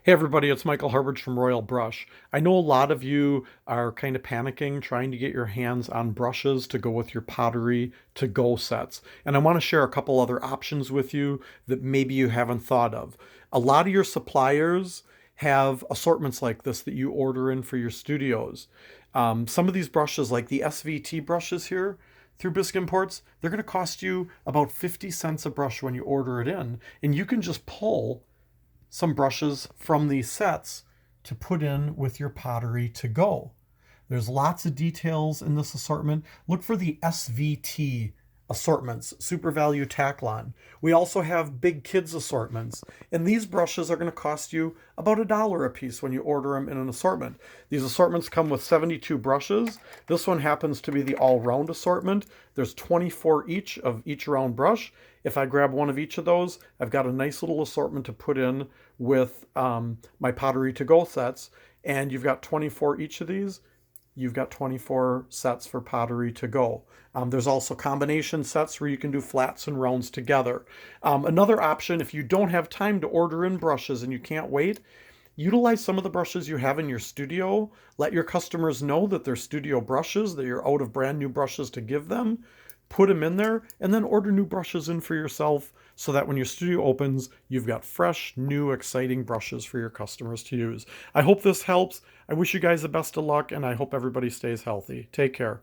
Hey everybody, it's Michael Harbridge from Royal Brush. I know a lot of you are kind of panicking trying to get your hands on brushes to go with your pottery to go sets. And I want to share a couple other options with you that maybe you haven't thought of. A lot of your suppliers have assortments like this that you order in for your studios. Some of these brushes, like the SVT brushes here, through Bisque Imports, they're going to cost you about 50 cents a brush when you order it in. And you can just pull some brushes from these sets to put in with your pottery to go. There's lots of details in this assortment. Look for the SVT assortments, Super Value Taklon. We also have big kids assortments, and these brushes are going to cost you about $1 a piece when you order them in an assortment. These assortments come with 72 brushes. This one happens to be the all-round assortment. There's 24 each of each round brush. If I grab one of each of those, I've got a nice little assortment to put in with my pottery to go sets, and you've got 24 each of these. You've got 24 sets for pottery to go. There's also combination sets where you can do flats and rounds together. Another option, if you don't have time to order in brushes and you can't wait, utilize some of the brushes you have in your studio. Let your customers know that they're studio brushes, that you're out of brand new brushes to give them. Put them in there, and then order new brushes in for yourself so that when your studio opens, you've got fresh, new, exciting brushes for your customers to use. I hope this helps. I wish you guys the best of luck, and I hope everybody stays healthy. Take care.